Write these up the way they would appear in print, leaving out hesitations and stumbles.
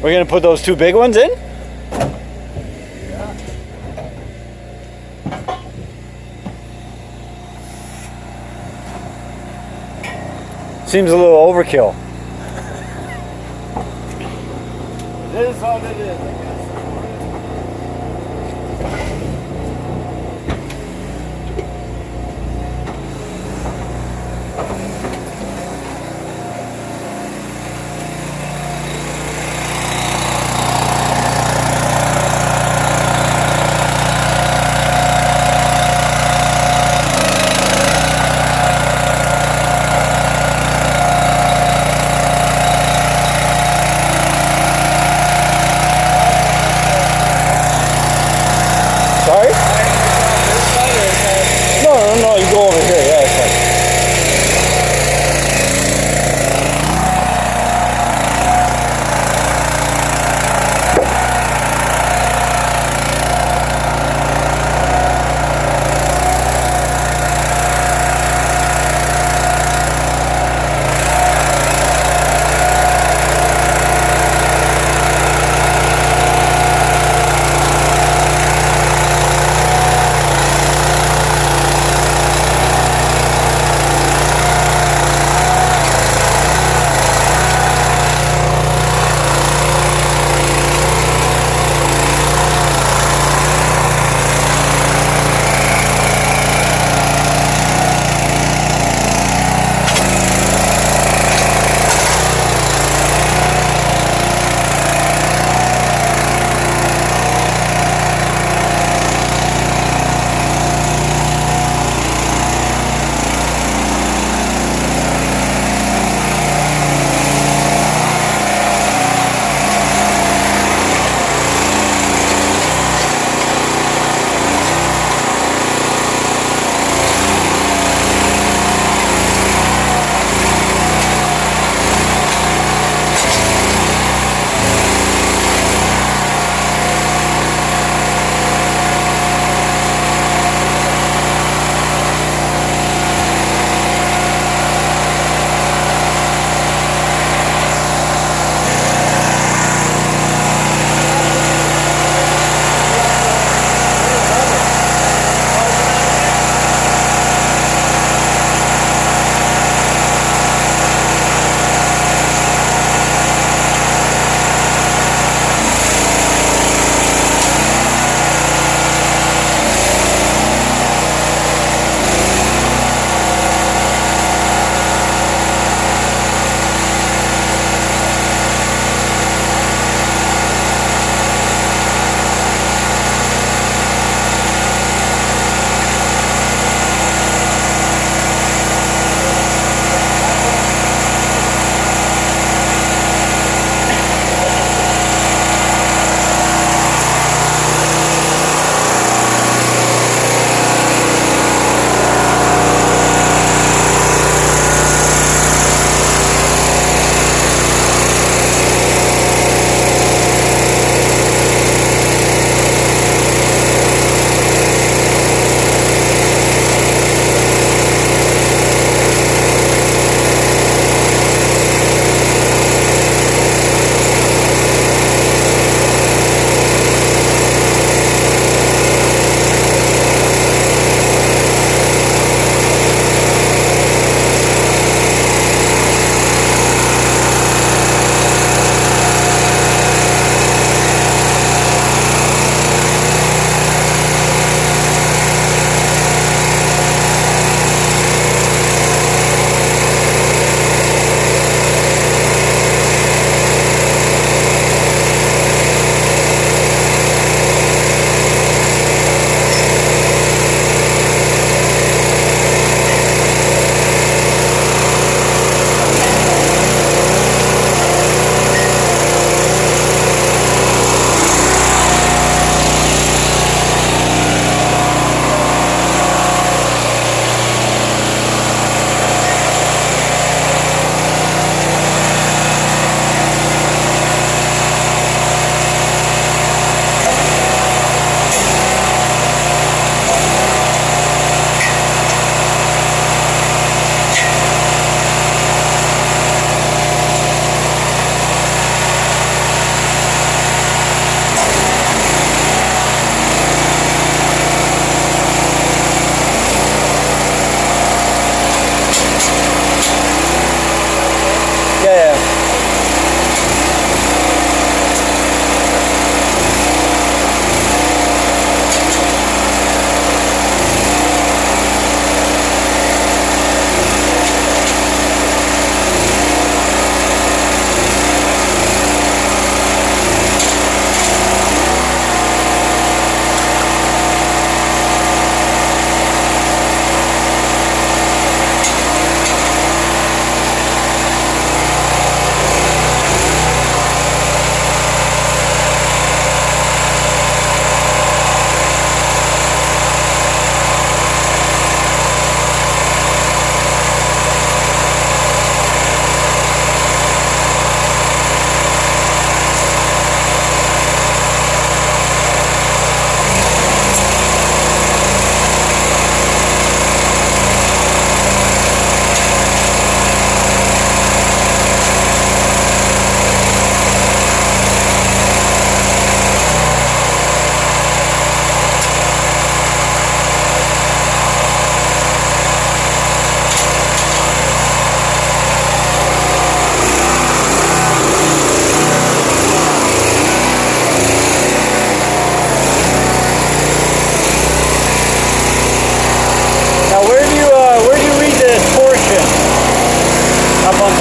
We're gonna put those two big ones in? Seems a little overkill. It is what it is, I guess.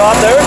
stop there?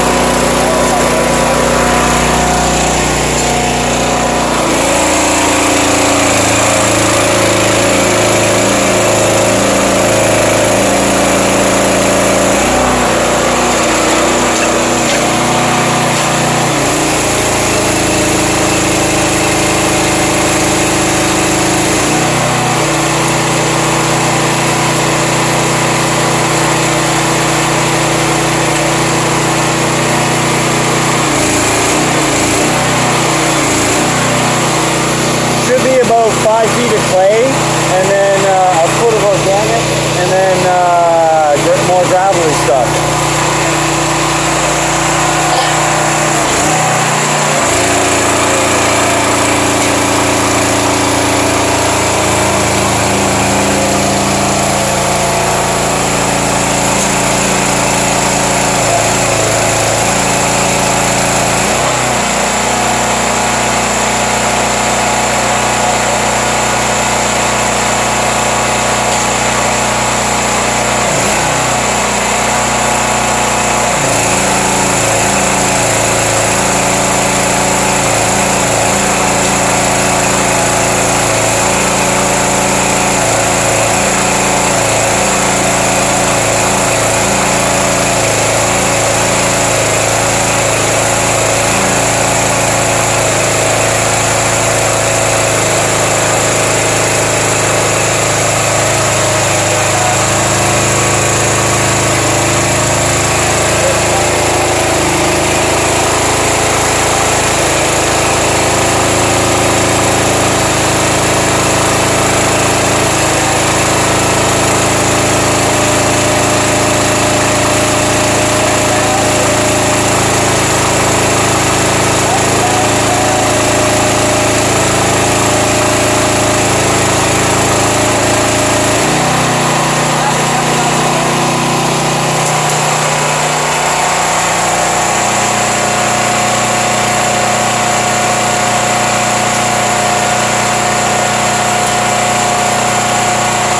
Should be about 5 feet of clay, and then a foot of organic, and then more gravelly stuff.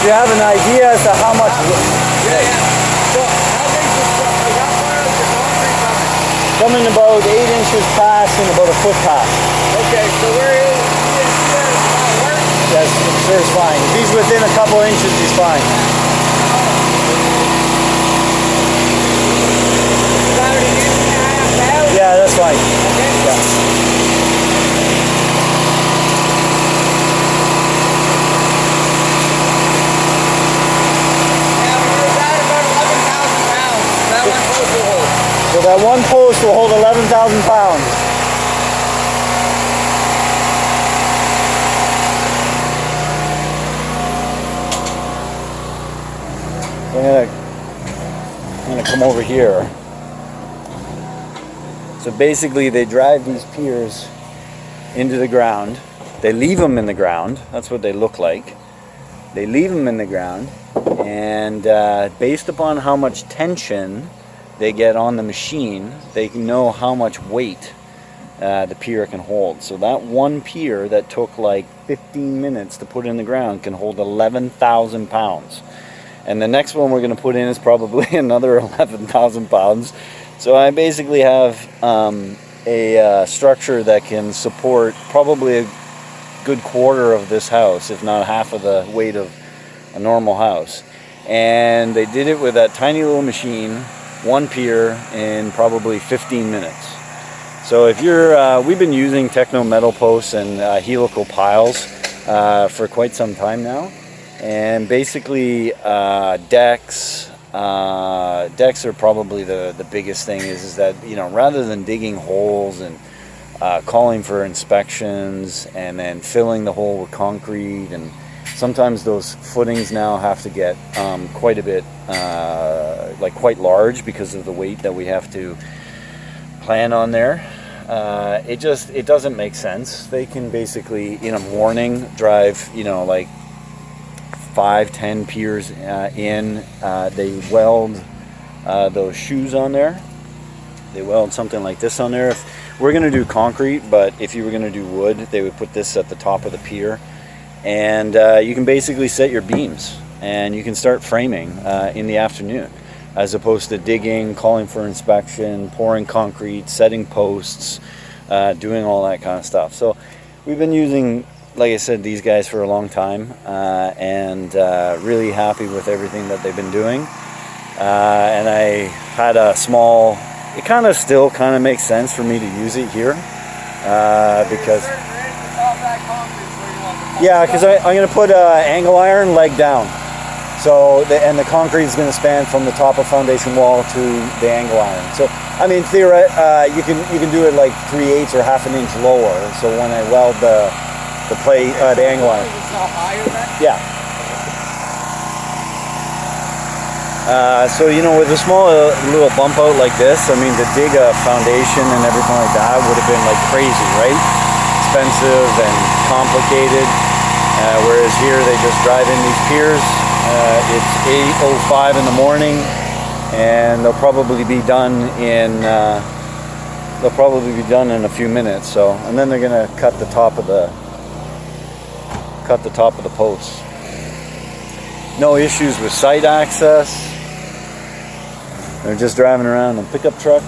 You have an idea as to how much? Yeah. So how big is this? Like how far is the concrete coming? Coming about 8 inches past and about a foot past. Okay, so where is he? Where? Yes, sure, it's fine. If he's within a couple inches, he's fine. About an inch and a half out? Yeah, that's fine. Okay. Yeah. So that one post will hold 11,000 pounds. So I'm gonna come over here. So basically they drive these piers into the ground. They leave them in the ground. That's what they look like. They leave them in the ground, and based upon how much tension they get on the machine, they know how much weight the pier can hold. So that one pier that took like 15 minutes to put in the ground can hold 11,000 pounds. And the next one we're going to put in is probably another 11,000 pounds. So I basically have a structure that can support probably a good quarter of this house, if not half of the weight of a normal house. And they did it with that tiny little machine, one pier, in probably 15 minutes. So if you're, we've been using Techno metal posts and helical piles for quite some time now. And basically decks are probably the biggest thing is that, you know, rather than digging holes and calling for inspections and then filling the hole with concrete, and sometimes those footings now have to get quite a bit like quite large because of the weight that we have to plan on there. It doesn't make sense. They can basically in a morning drive, you know, like 5-10 piers in. They weld those shoes on there. They weld something like this on there. If we're going to do concrete, but if you were going to do wood, they would put this at the top of the pier. And you can basically set your beams and you can start framing in the afternoon. as opposed to digging, calling for inspection, pouring concrete, setting posts, doing all that kind of stuff. So we've been using, like I said, these guys for a long time, and really happy with everything that they've been doing. And I had a small, it kind of still kind of makes sense for me to use it here, because yeah, because I'm going to put angle iron leg down. So and the concrete is going to span from the top of foundation wall to the angle iron. So I mean, you can do it like 3/8 or half an inch lower. So when I weld the plate, the angle iron. Yeah. So you know, with a small little bump out like this, I mean, to dig a foundation and everything like that would have been like crazy, right? Expensive and complicated. Whereas here they just drive in these piers. It's 8:05 in the morning, and they'll probably be done in a few minutes. So, and then they're gonna cut the top of the posts. No issues with site access. They're just driving around in a pickup truck.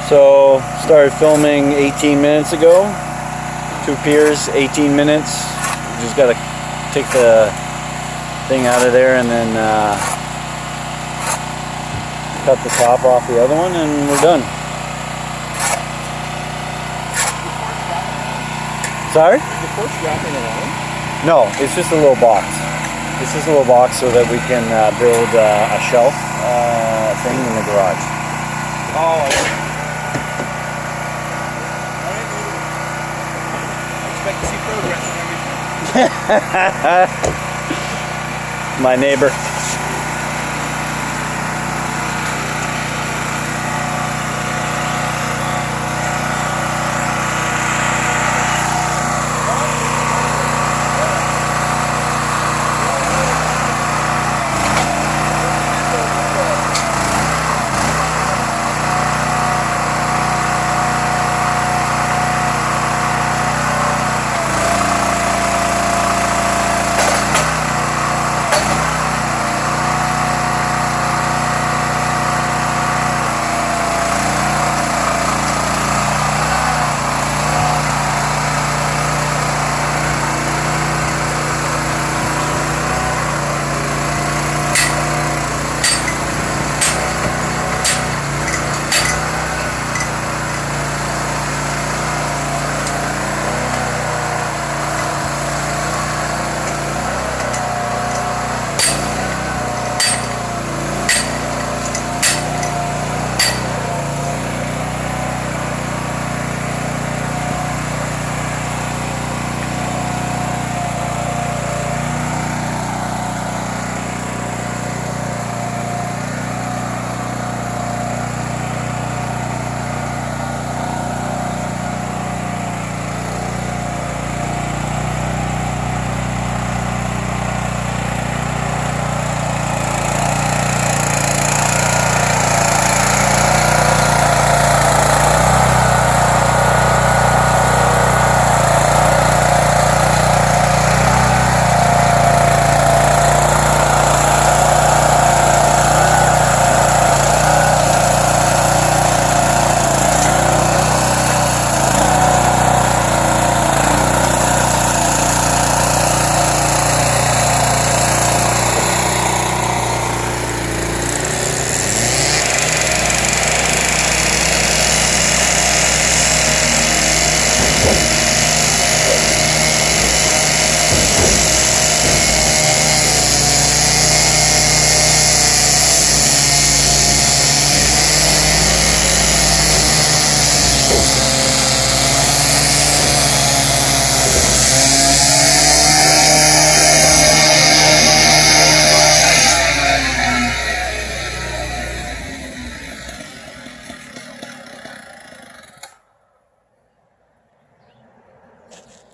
So started filming 18 minutes ago. 2 piers, 18 minutes. You just gotta take the thing out of there and then cut the top off the other one and we're done. Sorry? Is the porch wrapping around? No, it's just a little box. It's just a little box so that we can build a shelf thing in the garage. Oh, I expect to see progress and everything. My neighbor.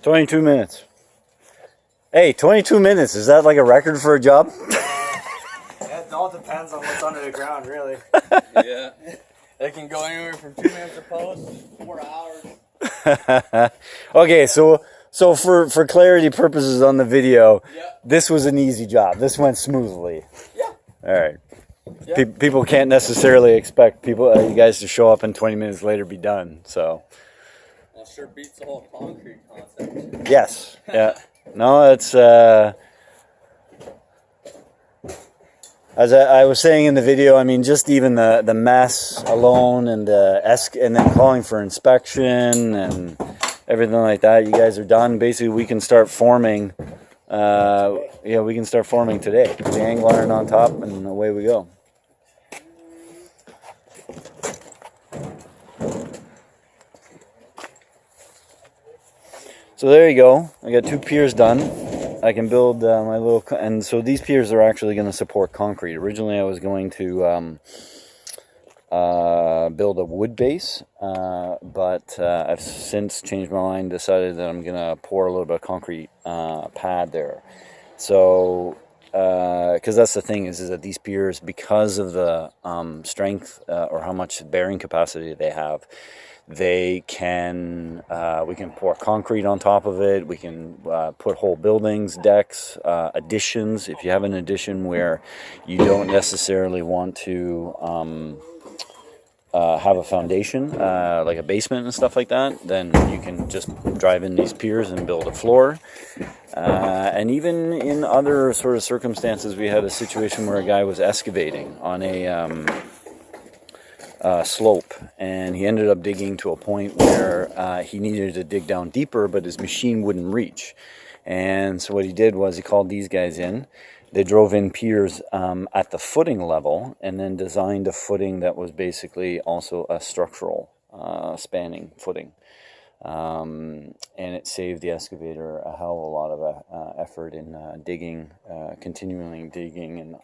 "22 minutes. Hey, 22 minutes. Is that like a record for a job? It all depends on what's under the ground, really. Yeah. It can go anywhere from 2 minutes to post, 4 hours. Okay, so for clarity purposes on the video, Yeah. this was an easy job. This went smoothly. Yeah. All right. Yeah. People can't necessarily expect you guys to show up and 20 minutes later be done. So. Well, sure beats the whole concrete concept. Yes. Yeah. No, it's as I was saying in the video. I mean, just even the mess alone, and and then calling for inspection and everything like that. You guys are done. Basically, we can start forming. Yeah, we can start forming today. The angle iron on top, and away we go. So there you go. I got 2 piers done. I can build my little, and so these piers are actually going to support concrete. Originally, I was going to build a wood base, but I've since changed my mind. Decided that I'm going to pour a little bit of concrete pad there. So, because that's the thing is that these piers, because of the strength or how much bearing capacity they have, they can we can pour concrete on top of it. We can put whole buildings, decks, additions. If you have an addition where you don't necessarily want to have a foundation, like a basement and stuff like that, then you can just drive in these piers and build a floor. And even in other sort of circumstances, we had a situation where a guy was excavating on a slope, and he ended up digging to a point where he needed to dig down deeper, but his machine wouldn't reach. And so what he did was he called these guys in. They drove in piers at the footing level and then designed a footing that was basically also a structural spanning footing. And it saved the excavator a hell of a lot of effort in digging, continually digging and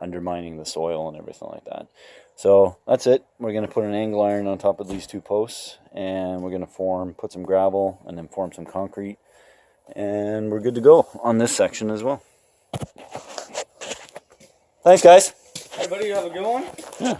undermining the soil and everything like that. So that's it. We're going to put an angle iron on top of these two posts, and we're going to put some gravel and then form some concrete, and we're good to go on this section as well. Thanks, guys. Hey, buddy, you have a good one? Yeah.